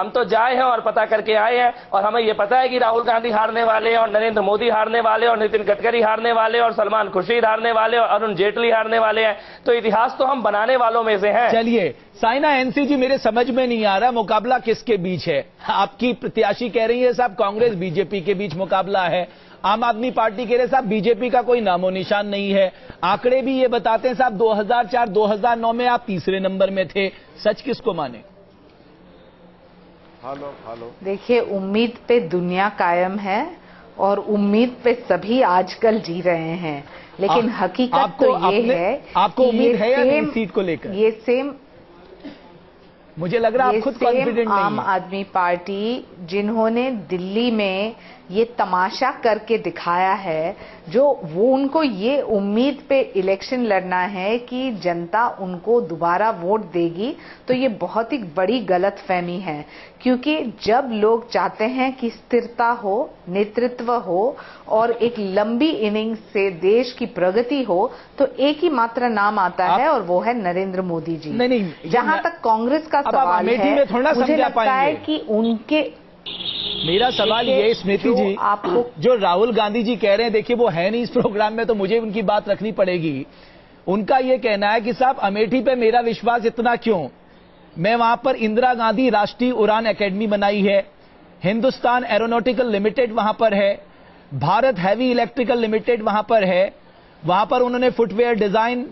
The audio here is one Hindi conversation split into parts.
हम तो जाए हैं और पता करके आए हैं, और हमें ये पता है कि राहुल गांधी हारने वाले हैं, और नरेंद्र मोदी हारने वाले, और नितिन गडकरी हारने वाले, और सलमान खुर्शीद हारने वाले, और अरुण जेटली हारने वाले हैं। तो इतिहास तो हम बनाने वालों में से हैं। चलिए साइना एनसी जी, मेरे समझ में नहीं आ रहा मुकाबला किसके बीच है। आपकी प्रत्याशी कह रही है साहब कांग्रेस बीजेपी के बीच मुकाबला है, आम आदमी पार्टी कह रहे साहब बीजेपी का कोई नामो निशान नहीं है। आंकड़े भी ये बताते हैं साहब 2004-2009 में आप तीसरे नंबर में थे। सच किसको माने? हेलो देखिए, उम्मीद पे दुनिया कायम है और उम्मीद पे सभी आजकल जी रहे हैं, लेकिन हकीकत तो ये है। आपको उम्मीद है या नहीं सीट को लेकर? ये सेम, मुझे लग रहा है आप खुद कॉन्फिडेंट नहीं आम आदमी पार्टी जिन्होंने दिल्ली में ये तमाशा करके दिखाया है, जो वो उनको ये उम्मीद पे इलेक्शन लड़ना है कि जनता उनको दोबारा वोट देगी, तो ये बहुत ही बड़ी गलतफहमी है। क्योंकि जब लोग चाहते हैं कि स्थिरता हो, नेतृत्व हो और एक लंबी इनिंग्स से देश की प्रगति हो, तो एक ही मात्र नाम आता है और वो है नरेंद्र मोदी जी। नहीं, जहां तक कांग्रेस का सवाल है, मुझे लगता है कि उनके, मेरा सवाल ये स्मृति जी, आपको जो राहुल गांधी जी कह रहे हैं, देखिए वो है नहीं इस प्रोग्राम में, तो मुझे उनकी बात रखनी पड़ेगी। उनका ये कहना है कि साहब अमेठी पे मेरा विश्वास इतना क्यों, मैं वहां पर इंदिरा गांधी राष्ट्रीय उड़ान एकेडमी बनाई है, हिंदुस्तान एरोनॉटिकल लिमिटेड वहां पर है, भारत हैवी इलेक्ट्रिकल लिमिटेड वहां पर है, वहां पर उन्होंने फुटवेयर डिजाइन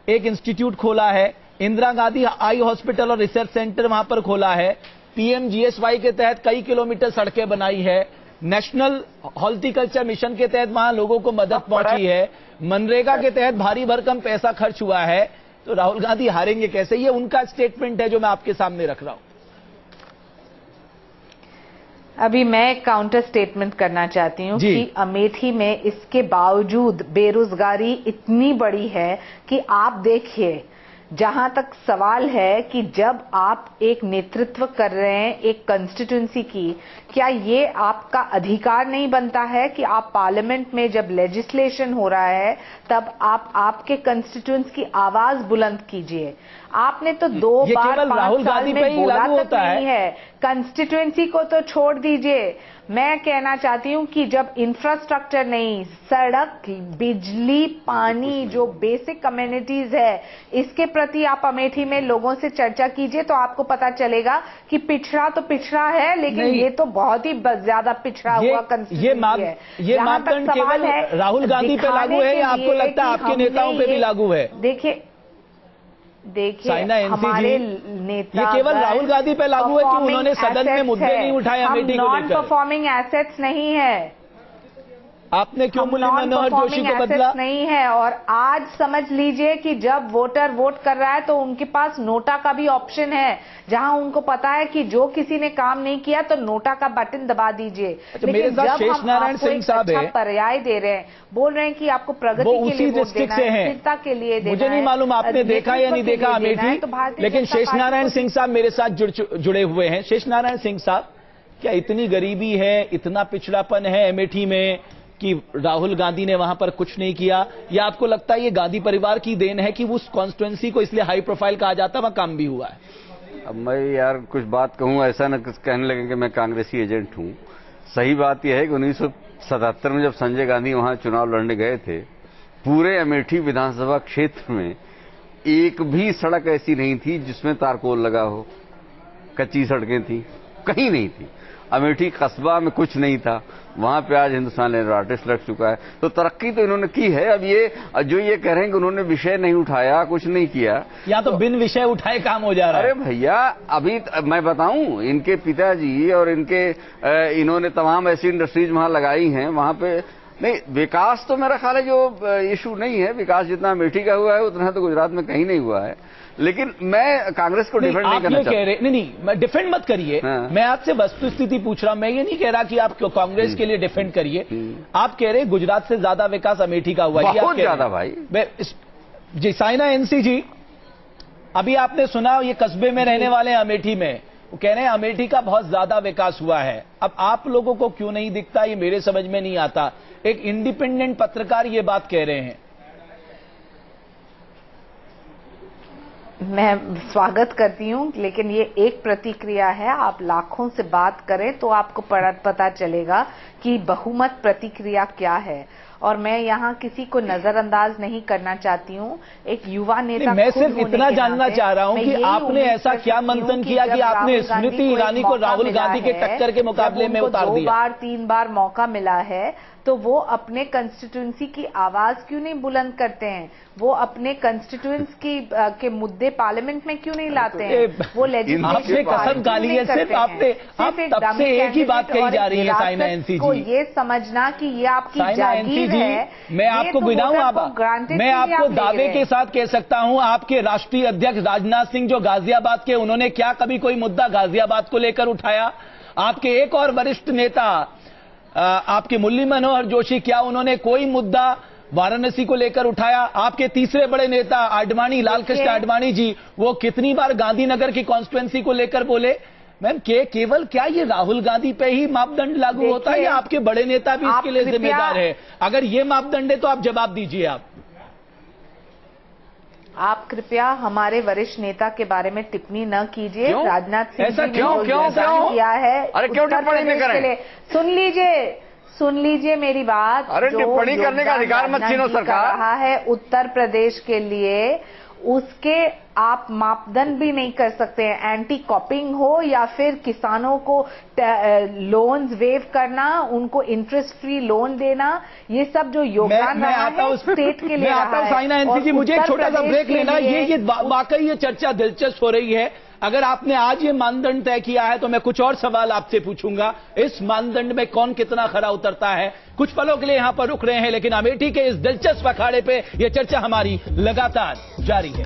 एक इंस्टीट्यूट खोला है, इंदिरा गांधी आई हॉस्पिटल और रिसर्च सेंटर वहां पर खोला है, पीएमजीएसवाई के तहत कई किलोमीटर सड़कें बनाई है, नेशनल हॉर्टिकल्चर मिशन के तहत वहां लोगों को मदद पहुंची है, मनरेगा के तहत भारी भरकम पैसा खर्च हुआ है। तो राहुल गांधी हारेंगे कैसे? ये उनका स्टेटमेंट है जो मैं आपके सामने रख रहा हूं। अभी मैं काउंटर स्टेटमेंट करना चाहती हूं कि अमेठी में इसके बावजूद बेरोजगारी इतनी बड़ी है कि आप देखिए, जहां तक सवाल है कि जब आप एक नेतृत्व कर रहे हैं एक कंस्टिट्यूंसी की, क्या ये आपका अधिकार नहीं बनता है कि आप पार्लियामेंट में जब लेजिस्लेशन हो रहा है तब आप आपके कंस्टिट्यूंट्स की आवाज बुलंद कीजिए। आपने तो 2 बार 5 साल में बोला तक नहीं है, कंस्टिट्यूंसी को तो छोड़ दीजिए। मैं कहना चाहती हूं कि जब इंफ्रास्ट्रक्चर नहीं, सड़क, बिजली, पानी, जो बेसिक कम्युनिटीज है, इसके प्रति आप अमेठी में लोगों से चर्चा कीजिए, तो आपको पता चलेगा कि पिछड़ा तो पिछड़ा है, लेकिन ये तो बहुत ही ज्यादा पिछड़ा हुआ कंस्टिट्यूंसी है। ये मापदंड केवल राहुल गांधी पे लागू है या आपको लगता है आपके नेताओं पे भी लागू है? देखिए हमारे नेता, ये केवल राहुल गांधी पे लागू है कि उन्होंने सदन में मुद्दे नहीं उठाए अमेठी को लेकर? नॉन परफॉर्मिंग एसेट्स नहीं है। आपने क्यों मुरली मनोहर जोशी को बदला? नहीं है। और आज समझ लीजिए कि जब वोटर वोट कर रहा है तो उनके पास नोटा का भी ऑप्शन है, जहां उनको पता है कि जो किसी ने काम नहीं किया तो नोटा का बटन दबा दीजिए। लेकिन जब हम आपको एक अच्छा पर्याय दे रहे हैं, बोल रहे हैं कि आपको प्रगति के लिए वोट देना है, स्थिरता के लिए देना है। मुझे नहीं मालूम आपने देखा या नहीं देखा अमेठी, लेकिन शेष नारायण सिंह साहब मेरे साथ जुड़े हुए हैं। शेष नारायण सिंह साहब, क्या इतनी गरीबी है, इतना पिछड़ापन है अमेठी में कि राहुल गांधी ने वहां पर कुछ नहीं किया, या आपको लगता है ये गांधी परिवार की देन है कि उस कॉन्स्टिट्यूएंसी को इसलिए हाई प्रोफाइल कहा जाता है, वहां काम भी हुआ है? अब मैं यार कुछ बात कहूं, ऐसा न कहने लगे कि मैं कांग्रेसी एजेंट हूं। सही बात यह है कि 1977 में जब संजय गांधी वहां चुनाव लड़ने गए थे, पूरे अमेठी विधानसभा क्षेत्र में एक भी सड़क ऐसी नहीं थी जिसमें तारकोल लगा हो, कच्ची सड़कें थी, कहीं नहीं थी। अमेठी कस्बा में कुछ नहीं था, वहां पे आज हिंदुस्तान लेबर आर्टिस्ट लग चुका है। तो तरक्की तो इन्होंने की है। अब ये जो ये कह रहे हैं कि उन्होंने विषय नहीं उठाया, कुछ नहीं किया, या तो बिन विषय उठाए काम हो जा रहा है। अरे भैया, अभी मैं बताऊं, इनके पिताजी और इन्होंने तमाम ऐसी इंडस्ट्रीज वहां लगाई हैं, वहां पे नहीं विकास तो मेरा ख्याल है जो इशू नहीं है। विकास जितना अमेठी का हुआ है उतना तो गुजरात में कहीं नहीं हुआ है। लेकिन मैं कांग्रेस को डिफेंड नहीं करना चाहता। नहीं, डिफेंड मत करिए। मैं आपसे वस्तुस्थिति पूछ रहा हूं। मैं ये नहीं कह रहा कि आप कांग्रेस के लिए डिफेंड करिए। आप कह रहे गुजरात से ज्यादा विकास अमेठी का हुआ है, बहुत ज्यादा भाई। जी साइना एनसी जी, अभी आपने सुना ये कस्बे में रहने वाले हैं अमेठी में, वो कह रहे हैं अमेठी का बहुत ज्यादा विकास हुआ है। अब आप लोगों को क्यों नहीं दिखता, ये मेरे समझ में नहीं आता। एक इंडिपेंडेंट पत्रकार ये बात कह रहे हैं। मैं स्वागत करती हूं, लेकिन ये एक प्रतिक्रिया है। आप लाखों से बात करें तो आपको पता चलेगा कि बहुमत प्रतिक्रिया क्या है। और मैं यहाँ किसी को नजरअंदाज नहीं करना चाहती हूँ। एक युवा नेता, मैं सिर्फ इतना जानना चाह रहा हूँ कि आपने ऐसा क्या मंथन किया कि आपने स्मृति ईरानी को राहुल गांधी के टक्कर के मुकाबले में उतार दिया? 2 बार 3 बार मौका मिला है तो वो अपने कंस्टिट्यूंसी की आवाज क्यों नहीं बुलंद करते हैं? वो अपने कंस्टिट्यूंस के मुद्दे पार्लियामेंट में क्यों नहीं लाते हैं? वो आपने कसम खा ली है, सिर्फ आपने तब से एक ही बात कही जा रही है साइना एनसी को जी। ये समझना कि ये आपकी जागीर है। मैं आपको गिनाऊं, मैं आपको दावे के साथ कह सकता हूं, आपके राष्ट्रीय अध्यक्ष राजनाथ सिंह जो गाजियाबाद के, उन्होंने क्या कभी कोई मुद्दा गाजियाबाद को लेकर उठाया? आपके एक और वरिष्ठ नेता आपके मुरली मनोहर जोशी, क्या उन्होंने कोई मुद्दा वाराणसी को लेकर उठाया? आपके तीसरे बड़े नेता आडवाणी, लालकृष्ण आडवाणी जी, वो कितनी बार गांधीनगर की कॉन्स्टिट्यूएंसी को लेकर बोले? मैम केवल क्या ये राहुल गांधी पे ही मापदंड लागू होता है या आपके बड़े नेता भी इसके लिए जिम्मेदार है? अगर ये मापदंड है तो आप जवाब दीजिए। आप कृपया हमारे वरिष्ठ नेता के बारे में टिप्पणी न कीजिए। राजनाथ सिंह ऐसा जी क्यों किया है? अरे क्यों टिप्पणी नहीं करें? सुन लीजिए मेरी बात। अरे टिप्पणी करने का अधिकार मत छीनो सरकार। रहा है उत्तर प्रदेश के लिए, उसके आप मापदंड भी नहीं कर सकते हैं। एंटी कॉपिंग हो या फिर किसानों को लोन्स वेव करना, उनको इंटरेस्ट फ्री लोन देना, ये सब जो योगदान रहा है स्टेट के लिए रहा है। साइना एनसी जी, मुझे एक छोटा सा ब्रेक लेना। ये वाकई ये चर्चा दिलचस्प हो रही है। अगर आपने आज ये मानदंड तय किया है तो मैं कुछ और सवाल आपसे पूछूंगा। इस मानदंड में कौन कितना खरा उतरता है? कुछ पलों के लिए यहां पर रुक रहे हैं, लेकिन अमेठी के इस दिलचस्प अखाड़े पे ये चर्चा हमारी लगातार जारी है।